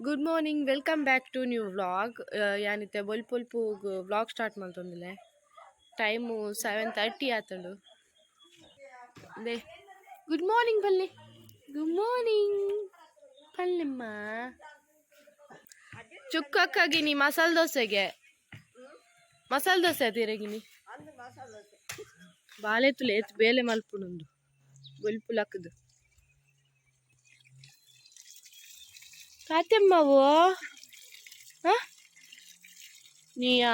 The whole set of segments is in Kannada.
Good morning, welcome back to new vlog. ಯಾನಿತ್ತೆ ಬೊಲ್ಪೊಲ್ಪು ವ್ಲಾಗ್ ಸ್ಟಾರ್ಟ್ ಮಾಡ್ತೊಂದಿಲ್ಲ. ಟೈಮು 7:30 ಆತಂಡು. ಅದೇ ಗುಡ್ ಮಾರ್ನಿಂಗ್ ಬಲ್ಲಿ. ಗುಡ್ ಮಾರ್ನಿಂಗ್ ಪಲ್ಲೆಮ್ಮ. ಚುಕ್ಕಕ್ಕಾಗಿನಿ ಮಸಾಲೆ ದೋಸೆಗೆ. ಮಸಾಲೆ ದೋಸೆ ತಿರಗಿನಿ ಬಾಳೆ ತುಲೆ ಎತ್ತು ಬೇಲೆ ಮಲ್ಪುಣುಂದು ಬೊಲ್ಪುಲಕ್ಕದು ಕಾತೆಮ್ಮವು ನೀಯಾ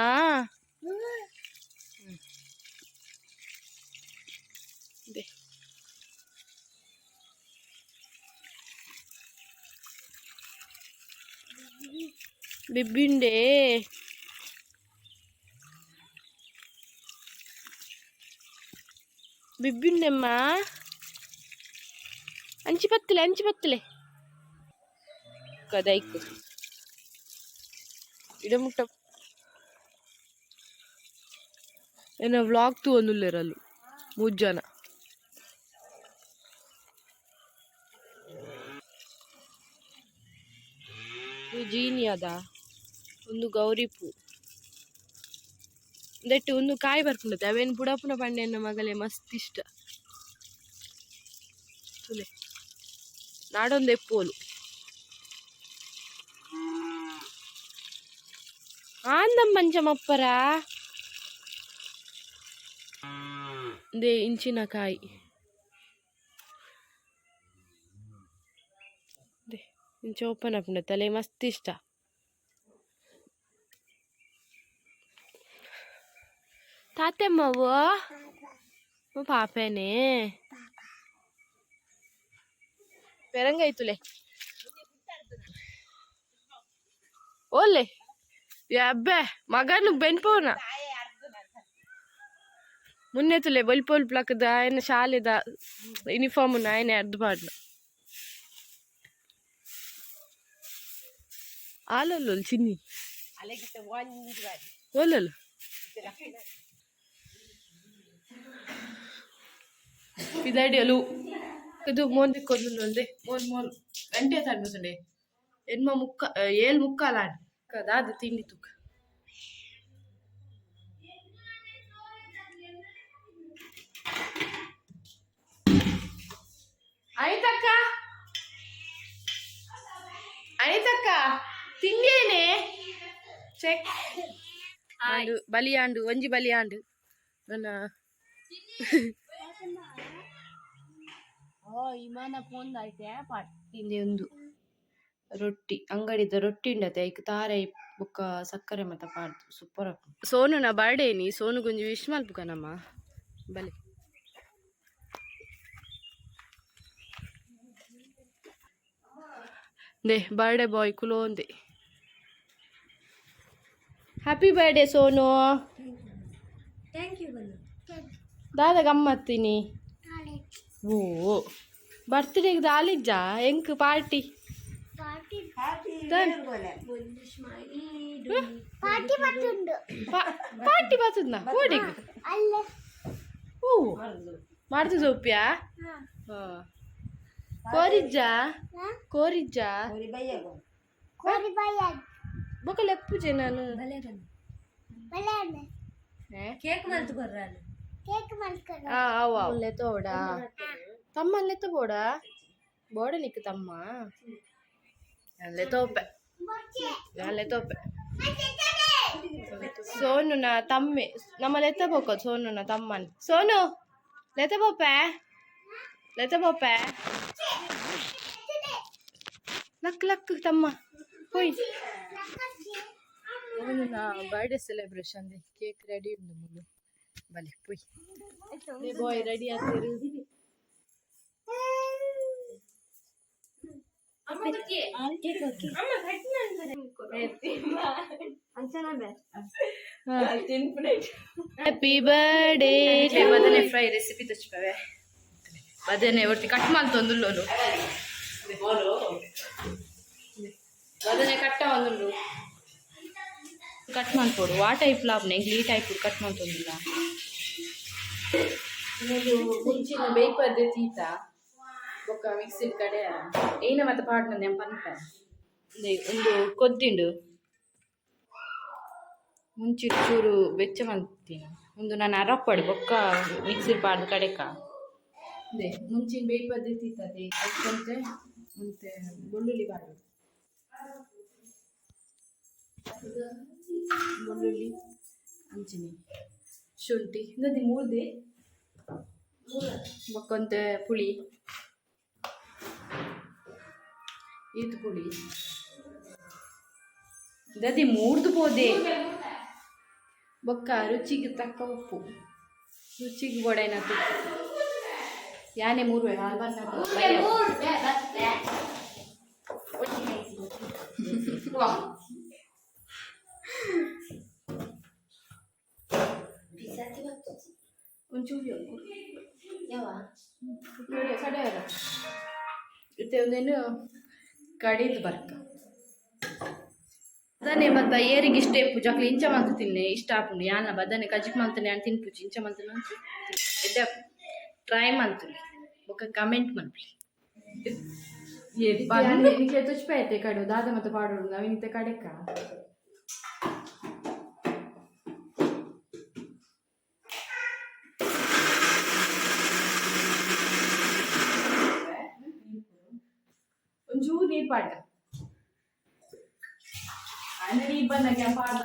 ಬಿಬ್ಬಿಂಡೆ ಬಿಬ್ಬಿಂಡೆಮ್ಮ ಅಂಚಿ ಬತ್ತಲೆ ಕದೈಕು ಇಡಮುಟ್ಟ ಏನೋ ವ್ಲಾಗ್ ತೂ ಒಂದುಲ್ಲೇರಲ್ಲು 3 ಜನ. ಜೀನಿ ಅದ ಒಂದು ಗೌರಿ ಪೂ ದಟ್ಟು ಒಂದು ಕಾಯಿ ಬರ್ಕೊಂಡತೆ ಅವೇನು ಬುಡಪುನ ಪಂಡೆಯನ್ನ ಮಗಲೇ ಮಸ್ತ್ ಇಷ್ಟ. ತುಲೆ ನಾಡೊಂದು ಎಪ್ಪೋಲು ಆಂದಂ ಪಂಚಮಪ್ಪರ ದೇ ಇಂಚಿನ ಕಾಯಿ ದೇ ಇಂಚ ಓಪನ್ ಅಪ್ನ ತಲೆ ಮಸ್ತ್ ಇಷ್ಟ. ತಾತೆಮ್ಮವು ಪಾಪೇನೆ ಪೆರಂಗೈತುಲೆ ಓಲೆ ಅಬ್ಬೆ ಮಗನು ಬೆನ್ಪೋನ ಮುನ್ನೆ ತುಲೆ ಬೊಲ್ಪೊಲ್ಪ್ಲಕ್ಕದ ఆయన ಶಾಲೆದ ಯೂನಿಫಾರ್ಮ್ ఆయన ಅರ್ಧ ಪಾಡ್ನ ಆಲಲ್ಲ ಚಿನ್ನಿ ಓಲಲ್ಲ ಇದಡಿಯಲು ಇದು ಮೋಂದಿ ಕೊಲ್ಲುಂಡೆ ಮೋನ್ ಗಂಟೆ ತಡ್ಬುಂಡೆ ಎನ್ಮ ಮುಕ್ಕ 7:45 ಕದಾದ ತಿಂಡಿ ತುಕ ಅನಿತಕ್ಕ ತಿಂಡೇನೆ ಚೆಕ್ ಆಂಡು ಬಲಿಯಾಂಡು ಒಂಜಿ ಬಲಿಯಾಂಡು ನನ್ನ ಇಮಾನ ಪೋಂದಾಯ್ತೆ ತಿಂದೆ ಒಂದು ರೊಟ್ಟಿ ಅಂಗಡಿದ ರೊಟ್ಟಿ ಉಂಡತೆ ಐಕ್ ತಾರೆ ಬೊಕ್ಕ ಸಕ್ಕರೆ ಮತ್ತ ಪಾಡ್ದು ಸೂಪರ್ ಆಪು. ಸೋನುನ ಬರ್ಡೇ ನೀ ಸೋನು ಗುಂಜಿ ವಿಶ್ ಮಲ್ಪುಕ ನಮ್ಮ ಬಲೆ ದೇ ಬರ್ಡೇ ಬಾಯ್ ಕುಲೋಂದೆ. Happy birthday Sonu. ದಾದ ಗಮ್ಮತ್ತೀನಿ ಓ ಬರ್ತ್ಡೇಗೆ ದಾಲಿಜ್ಜ ಎಂಕ್ ಪಾರ್ಟಿ ಪಾರ್ಟಿ ಬರ್ತದ ಓಡಿಗೆ ಓ ಮಾಡ್ದು ಸೋಪ್ಯಾ ಕೋರಿಜ್ಜ ಬೊಕಲ್ ಎಪ್ಪುಜೆ ನಾನು ಕೇಕ್ ಮಲ್ತು ಬರ್ರಾನು ಲೆತ್ತೋಡ ತಮ್ಮ ಲೆತ್ತಬೋಡ ಬೋಡ ನಿಕ್ ತಮ್ಮ ಲೆತ್ತೋಪೆ ಸೋನುನ ತಮ್ಮೆ ನಮ್ಮ ಲೆತ್ತಬೋಕ ಸೋನುನ ತಮ್ಮನ್ ಸೋನು ಲೆತ್ತಬೋಪೆ ಲಕ್ ಲಕ್ ತಮ್ಮ ಹೋಯ್ ಸೋನುನ ಬರ್ಡೇ ಸೆಲೆಬ್ರೇಷನ್ ಕೇಕ್ ರೆಡಿ ಉಂಡು ಮುಲು ಬಲೆ ಪೊಯ್ ಬಾಯ್ ರೆಡಿ ಆಗ್ತಿರು ಹ್ಯಾಪಿ ಬರ್ಡೇ ಬದನೆ ಫ್ರೈ ರೆಸಿಪಿ ತಚ್ಚಿಪವೆ ಬದನೆ ಒರ್ತಿ ಕಟ್ ಮಾಡ್ತೊಂದುಲ್ಲೋನು ಬದನೆ ಕಟ್ಟ ಒಂದುಂಡು ಕಟ್ ಮಾಡ್ಕೊಡು ಆ ಟೈಪ್ ಲಾಭನೆ ಈ ಟೈಪ್ ಕಟ್ ಮಾಡ್ತೊಂದಿಲ್ಲ ಮುಂಚಿನ ಬೇಯ್ಪದ್ದೆ ತೀತ ಬೊಕ್ಕ ಮಿಕ್ಸಿಲ್ ಕಡೆ ಏನ ಮತ್ತೆ ಪಾಡ್ನ ನೆಂಪನ್ಪ ಒಂದು ಕೊದ್ದಿಂಡು ಮುಂಚಿಟ್ಟು ಚೂರು ಬೆಚ್ಚ ಮಾಡ್ತೀನಿ ಒಂದು ನಾನು ಅರಪ್ಪಡು ಬೊಕ್ಕ ಮಿಕ್ಸಿ ಪಾಡ್ದು ಕಡೆಕ ಅದೇ ಮುಂಚಿನ ಬೇಯಿ ಪದ್ಧತಿ ಇರ್ತದೆ ಅದಕ್ಕಂತೆ ಮತ್ತೆ ಬೆಳ್ಳುಳ್ಳಿ ಬಾಡು ಬೆಳ್ಳುಳ್ಳಿ ಅಂಚಿನಿ ಶುಂಠಿ ನದಿ ಮೂರ್ದೆ ಬೊಕ್ಕಂತೆ ಪುಳಿ ಈತು ಪುಳಿ ದದಿ ಮೂರ್ದು ಪೋದೆ ಬೊಕ್ಕ ರುಚಿಗೆ ತಕ್ಕ ಉಪ್ಪು ರುಚಿಗೆ ಬೋಡೈನ ಯಾನೆ ಮೂರು ಹಾಲು ಒಂಚೂರು ಕಡೆ ಇತ್ತೆ ಒಂದೇನು ಕಡಿದು ಬರ್ಕ ಬದನೆ ಮತ್ತ ಏರಿಗೆ ಇಷ್ಟ ಪೂಜಾಕ್ಲಿ ಇಂಚ ಮಂತ ತಿನ್ನೆ ಇಷ್ಟ ಆಪುಂಡು ಯಾನ ಬದನೆ ಕಜಿಕ್ ಮಂತನೆ ನಾನು ತಿನ್ಪುಜಿ ಇಂಚ ಮಂತನ ಎಡ್ಡೆ ಟ್ರೈ ಮಂತಲಿ ಬೊಕ್ಕ ಕಮೆಂಟ್ ಮನ್ಪಲಿ ಏನಿಕೆ ತುಚ್ಪೈತೆ ಕಡು ದಾದ ಮತ್ತೆ ಪಾಡೋಡು ಅವಿನಿತೆ ಕಡೆಕ ಒಂಚೂರು ನೀರು ಪಾಡ ನೀರು ಬಂದಾಗ ಪಾಡ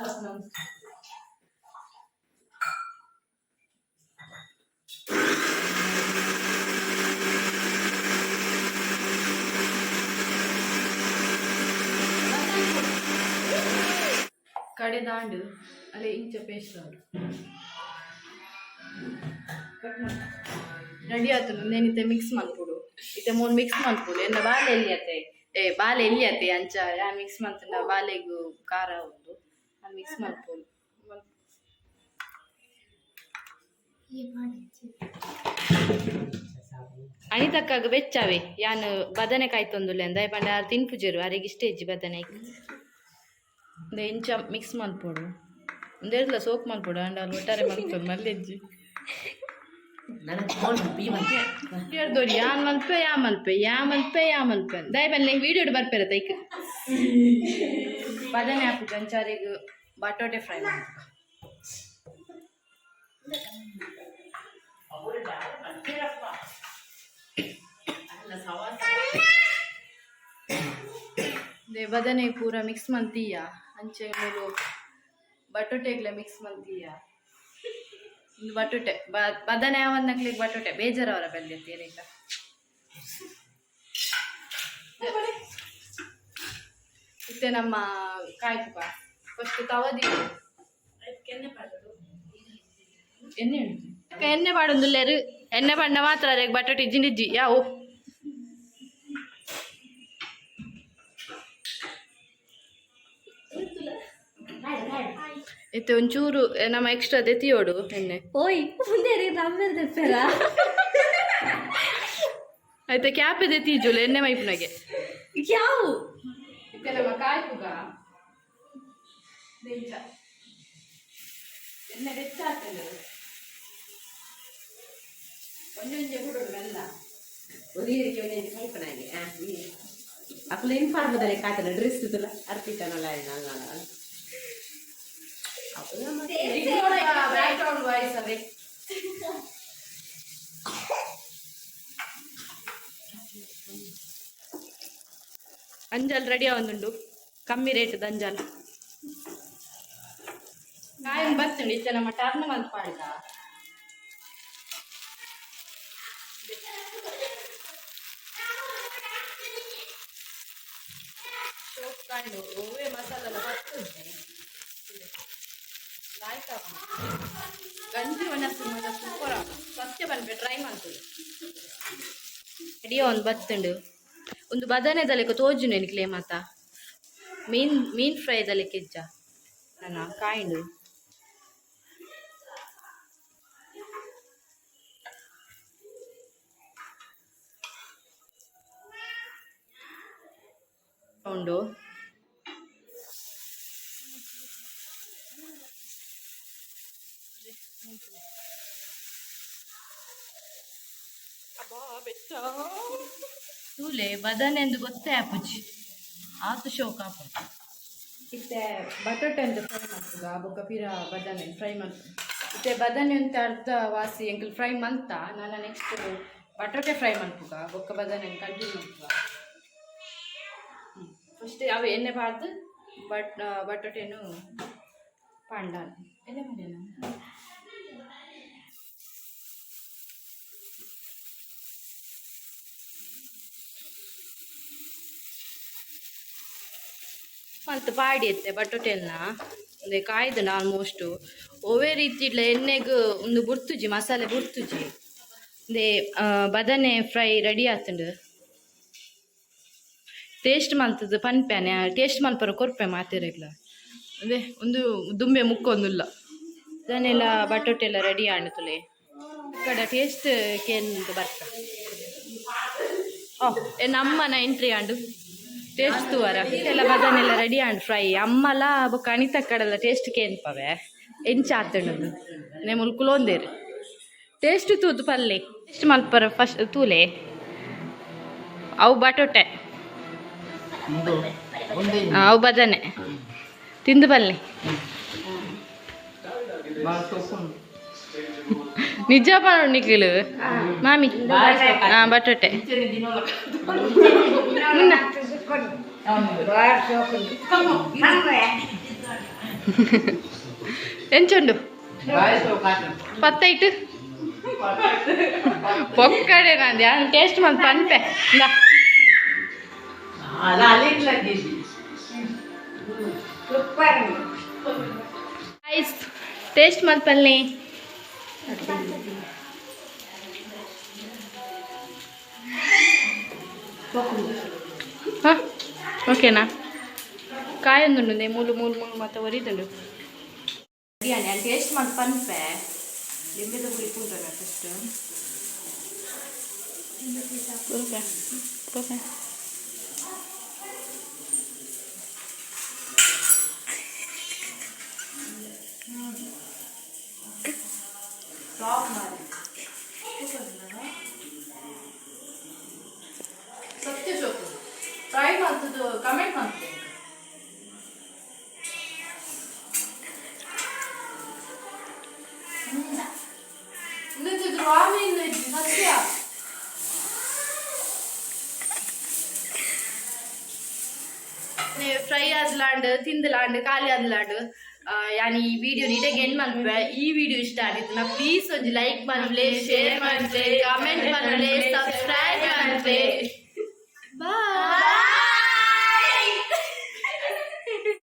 ಕಡೆ ದಾಂಡು ಅಲ್ಲೇ ಇಂಚ ಪೇಸ್ಟ್ ರೆಡಿ ಆಯ್ತು ನೇನಿತ್ತೆ ಮಿಕ್ಸ್ ಮಾಡ್ಕೊಡು ಇತ್ತೆ ಮೂರು ಮಿಕ್ಸ್ ಮಾಡ್ಕೊಡು ಎನ್ನ ಬಾಲೆ ಎಲ್ಲಿಯತ್ತೆ ಬಾಲೆ ಎಲ್ಲಿಯತ್ತೆ ಅಂಚ ಯಾ ಮಿಕ್ಸ್ ಮಾಡ್ತಾನ ಬಾಲೆಗೂ ಖಾರ ಒಂದು ಅದು ಮಿಕ್ಸ್ ಮಾಡ್ಕೊಡು ಅನಿತಕ್ಕಾಗ ಬೆಚ್ಚವೆ ಯಾನು ಬದನೆಕಾಯಿ ತೊಂದುಲೆ ಅಂದ ಪಂಡ ತಿನ್ಪುಜೇರು ಅರೆಗೆ ಇಷ್ಟ ಇಜ್ಜಿ ಬದನೆಕಾಯಿ ಒಂದು ಇಂಚ ಮಿಕ್ಸ್ ಮಾಡ್ಕೊಡು ಒಂದೆರಡ್ಲ ಸೋಕ್ ಮಾಡ್ಕೊಡು ಅಂಡ ಅಲ್ಲಿ ಒಟ್ಟಾರೆ ಮಾಡ್ಕೊಂಡು ಮಲ್ಲೆಜ್ಜಿ ಹೇಳ್ದೋಡಿ ಯಾನ್ ಮಲ್ಪೆ ಯಾ ಮಲ್ಪೆ ದಯ ಬನ್ನಿ ನಂಗೆ ವೀಡಿಯೋ ಬರ್ಪೇರ ತೈಕ್ ಬದನೆ ಹಾಕು ಗಂಚಾರಿಗೆ ಬಟಾಟೆ ಫ್ರೈ ಮಾಡಿ ಬದನೆ ಪೂರ ಮಿಕ್ಸ್ ಮಂತೀಯ ಅಂಚೆ ಮೇಲು ಬಟಾಟೆಗ್ಲ ಮಿಕ್ಸ್ ಮಂತೀಯ ಬಟಾಟೆ ಬದನೆ ಅವನ್ನಕ್ಲಿಗೆ ಬಟಾಟೆ ಬೇಜಾರವರ ಬೆಲ್ಲೆತ್ತೀರಿಲ್ಲ ಇತ್ತೆ ನಮ್ಮ ಕಾಯ್ಪುಕ ಫಸ್ಟ್ ತವದಿ ಎಣ್ಣೆ ಪಾಡೊಂದುಲ್ಲೇರು ಎಣ್ಣೆ ಪಂಡ ಮಾತ್ರ ಬಟಾಟೆ ಜಿಂಡಿಜ್ಜಿ ಯಾವು ಇತ್ತೆ ಒಂಚೂರು ನಮ್ಮ ಎಕ್ಸ್ಟ್ರಾ ತೆತ್ತಿಯೋಡು ಎಣ್ಣೆ ಓಯ್ ಮುಂದೆ ಆಯ್ತಾ ಕ್ಯಾಪೆ ತೆತ್ತೀಜುಲು ಎಣ್ಣೆ ಮೈಪುನಗೆ ಯಾವ ಇತ್ತೆ ನಮ್ಮ ಕಾಯ್ಪುಗ ಎಣ್ಣೆ ಬೆಚ್ಚ ಆಗ್ತದೆ ಒಂದೊಂದೇ ಬಿಡೋದು ಮೆಲ್ಲ ಒಲಿಯರಿಗೆ ಒಲಿಯರಿಗೆ ಕಲ್ಪನಾಗೆ ಅಪ್ಪಲು ಇನ್ಫಾರ್ಮದಲ್ಲೇ ಕಾತನ ಡ್ರೆಸ್ ಇದ್ದಲ್ಲ ಅರ್ಪಿತನಲ್ಲ ಬ್ಯಾಕ್ಗ್ರೌಂಡ್ ವಾಯ್ಸ್ ಅದೇ ಅಂಜಲ್ ರೆಡಿ ಆವೊಂದುಂಡು ಕಮ್ಮಿ ರೇಟ್ ಅಂಜಲ್ ಕಾಯಿ ಬರ್ತುಂಡು ಇತ್ತೆ ನಮ್ಮ ಟರ್ನ್ ಮಂತ್ ಪಾಡಿದ ಸೋಪ್ ಕಾಂಡು ಓವೇ ಮಸಾಲೆಲ್ಲ ಬರ್ತುಂಡು ಗಂಜಿ ಒಣಸು ಮಗ ಸೂಪರ್ ಫಸ್ಟ್ ಬಂದ್ಬಿಟ್ಟು ಟ್ರೈ ಮಾಡ್ತೀವಿ ರೆಡಿಯೋ ಒಂದು ಬತ್ತುಂಡು ಒಂದು ಬದನೆದಲೆಕ್ಕ ತೋಜು ನೆನಕ್ಲೆ ಮಾತ ಮೀನ್ ಫ್ರೈದಲ್ಲಿ ಕೆಜ್ಜ ನನ್ನ ಕಾಯಿಂಡು ಉಂಡು ತೂಲೆ ಬದನೆ ಎಂದು ಗೊತ್ತೇ ಆಪುಜಿ ಆತು ಶೋಕ್ ಹಾಕು ಇತ್ತೆ ಬಟಾಟೆ ಅಂತ ಫ್ರೈ ಮಾಡ್ತದ ಬೊಕ್ಕ ಪಿರ ಬದನೆ ಫ್ರೈ ಮಾಡ್ತದೆ ಇತ್ತೆ ಬದನೆ ಅಂತ ಅರ್ಧ ವಾಸಿ ಎಂಕಲ್ ಫ್ರೈ ಮಂತ ನಾನು ನೆಕ್ಸ್ಟ್ ಬಟಾಟೆ ಫ್ರೈ ಮಾಡ್ಪುಗ ಬೊಕ್ಕ ಬದನೆ ಕಂಟಿನ್ಯೂ ಮಾಡ್ಪುಗ ಫಸ್ಟ್ ಅವು ಎಣ್ಣೆ ಬಾರ್ದು ಬಟಾಟೆನು ಪಾಂಡಾನ ಎಣ್ಣೆ ಮಾಡ್ಯಾನ ಮತ್ತು ಪಾಡಿ ಎತ್ತೆ ಬಟಾಟೆಲ್ನ ಒಂದೇ ಕಾಯ್ದನ ಆಲ್ಮೋಸ್ಟು ಒವೇ ರೀತಿ ಇಡ್ಲ ಎಣ್ಣೆಗೆ ಒಂದು ಬುಡ್ತುಜಿ ಮಸಾಲೆ ಬುಡ್ತುಜಿ ಒಂದೇ ಬದನೆ ಫ್ರೈ ರೆಡಿ ಆತುಂಡು ಟೇಸ್ಟ್ ಮಲ್ತದ್ದು ಪನ್ಪ್ಯಾನೆ ಟೇಸ್ಟ್ ಮಲ್ಪರ ಕೊರ್ಪೆ ಮಾತಿರಗ್ಲ ಅದೇ ಒಂದು ದುಂಬೆ ಮುಕ್ಕೊಂದುಲ್ಲ ಅದನ್ನೆಲ್ಲ ಬಟಾಟೆ ಎಲ್ಲ ರೆಡಿ ಆಣುತ್ತಲೆ ಕಡೆ ಟೇಸ್ಟ್ ಕೇಂದ್ರ ಬರ್ತ ನಮ್ಮನ ಎಂಟ್ರಿ ಆಂಡು ಟೇಸ್ಟ್ ತೂವರ ಎಲ್ಲ ಬದನೆಲ್ಲ ರೆಡಿ ಆಂಡ್ ಫ್ರೈ ಅಮ್ಮಲ ಬೊಕ್ಕ ಅಣಿತ ಕಡೆಲ್ಲ ಟೇಸ್ಟ್ ಕೇನ್ಪವೆ ಎಂಚ ಆತಣ್ಣದು ನೆ ಮುಲ್ಕುಲೋಂದೇರು ಟೇಸ್ಟ್ ತೂದು ಪಲ್ಲೆ ಟೇಸ್ಟ್ ಮಲ್ಪರ ಫಸ್ಟ್ ತೂಲೆ ಅವು ಬಟಾಟೆ ಅವು ಬದನೆ ತಿಂದು ಬಲ್ಲೆ ನಿಜ ಮಾಡೋಣ ನಿಖಿಲು ಮಾಮಿ ಹಾಂ ಬಟಾಟೆ ಎಂಚುಂಡು ಪತ್ತೈಟು ಪೊಕ್ಕಡೆ ನಂದು ಯಾರು ಟೇಸ್ಟ್ ಮಾಡಿ ಪನ್ಪೆ ಟೇಸ್ಟ್ ಮಾಡಿ ಪಲ್ಲೆ ಹಾಂ ಓಕೆನಾ ಕಾಯೊಂದುಂಡು ಮೂಲು ಮೂಲು ಮೂಲು ಮತ್ತೆ ಒರಿದುಂಡು ಬಿರಿಯಾನಿ ಅಲ್ಲಿ ಟೇಸ್ಟ್ ಮಾಡಿ ಪನ್ಪೆ ಲಿಂಬೆದ ಪುಡಿ ಕೂಟನ ಫಸ್ಟ್ ಓಕೆ ಓಕೆ ಸತ್ಯ ಶೋಕು ಟ್ರೈ ಮಾಡ್ತದ್ದು ಕಮೆಂಟ್ ಮಾಡ್ತೇನೆ ಸತ್ಯ ಫ್ರೈ ಆದ್ಲಾಂಡ್ ತಿಂದಲಾಂಡ್ ಖಾಲಿ ಆದ್ಲಾಂಡ್ ಯಾನಿ ಈ ವಿಡಿಯೋ ನೀಟಾಗಿ ಎಂಡ್ ಮಾಡ್ಬೇ ಈ ವಿಡಿಯೋ ಇಷ್ಟ ಆಗಿತ್ತು ನಾ ಪ್ಲೀಸ್ ಒಂದು ಲೈಕ್ ಮಾಡ್ಲೆ ಶೇರ್ ಮಾಡ್ಲೆ ಕಮೆಂಟ್ ಮಾಡ್ಲೆ ಸಬ್ಸ್ಕ್ರೈಬ್ ಮಾಡ್ಲೆ ಬಾಯ್.